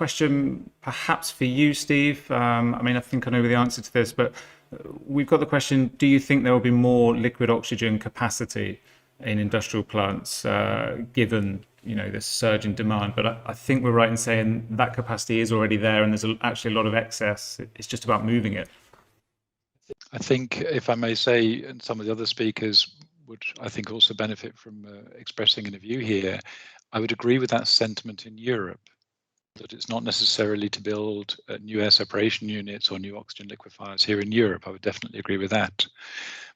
question perhaps for you, Steve. I mean, I think I know the answer to this, but we've got the question, do you think there will be more liquid oxygen capacity in industrial plants given, this surge in demand? But I think we're right in saying that capacity is already there and there's actually a lot of excess. It's just about moving it. I think, if I may say, and some of the other speakers would, I think, also benefit from expressing a view here, I would agree with that sentiment in Europe, that it's not necessarily to build new air separation units or new oxygen liquefiers here in Europe. I would definitely agree with that.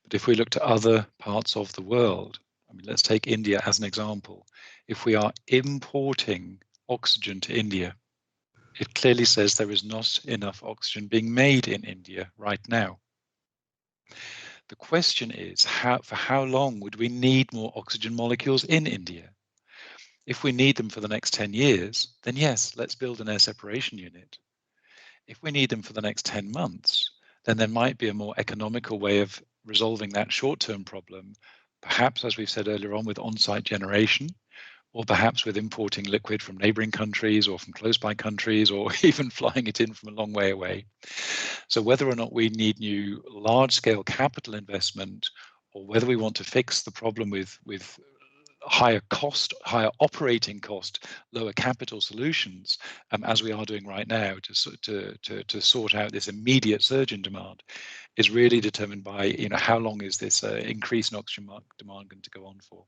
But if we look to other parts of the world, I mean, let's take India as an example. If we are importing oxygen to India, it clearly says there is not enough oxygen being made in India right now. The question is, for how long would we need more oxygen molecules in India? If we need them for the next 10 years, then yes, let's build an air separation unit. If we need them for the next 10 months, then there might be a more economical way of resolving that short-term problem, perhaps, as we've said earlier on, with on-site generation, or perhaps with importing liquid from neighboring countries or from close by countries, or even flying it in from a long way away. So whether or not we need new large-scale capital investment, or whether we want to fix the problem with higher operating cost, lower capital solutions, as we are doing right now to sort out this immediate surge in demand, is really determined by how long is this increase in oxygen demand going to go on for.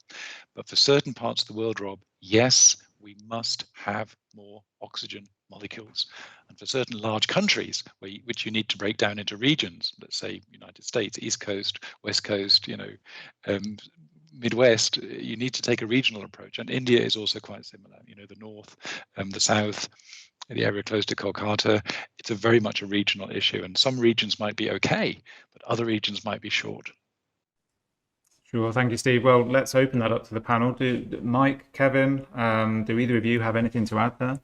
But for certain parts of the world, Rob, yes, we must have more oxygen molecules. And for certain large countries, which you need to break down into regions, let's say United States, East Coast, West Coast, Midwest, you need to take a regional approach. And India is also quite similar. The north, the south, the area close to Kolkata, it's a very much a regional issue. And some regions might be okay, but other regions might be short. Sure, thank you, Steve. Well, let's open that up to the panel. Mike, Kevin, do either of you have anything to add there?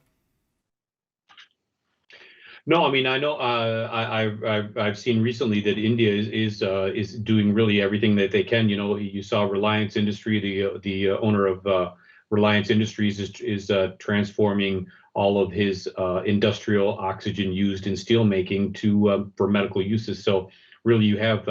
No, I mean, I know I've seen recently that India is doing really everything that they can. You saw Reliance Industry, the owner of Reliance Industries is transforming all of his industrial oxygen used in steel making for medical uses. So really, you have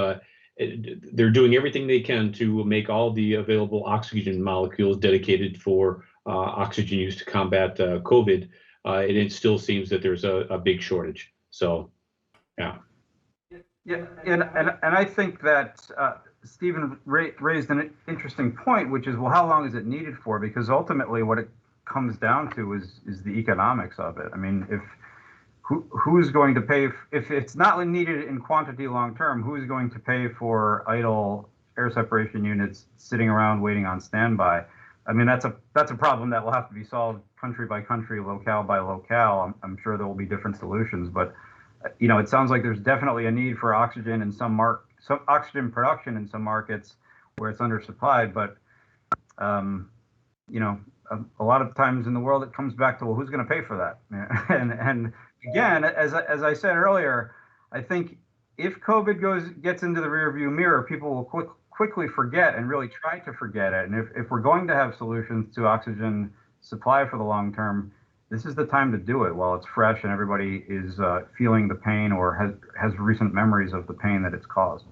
they're doing everything they can to make all the available oxygen molecules dedicated for oxygen use to combat COVID. And it still seems that there's a big shortage. So, yeah. Yeah, and I think that Stephen raised an interesting point, which is, well, how long is it needed for? Because ultimately, what it comes down to is the economics of it. I mean, who's going to pay if it's not needed in quantity long term? Who's going to pay for idle air separation units sitting around waiting on standby? I mean, that's a problem that will have to be solved country by country, locale by locale. I'm sure there will be different solutions, but it sounds like there's definitely a need for oxygen in some oxygen production in some markets where it's undersupplied. But a lot of times in the world, it comes back to, well, who's going to pay for that? And again, as I said earlier, I think if COVID gets into the rearview mirror, people will quickly forget and really try to forget it. And if we're going to have solutions to oxygen supply for the long term, this is the time to do it while it's fresh and everybody is feeling the pain or has recent memories of the pain that it's caused.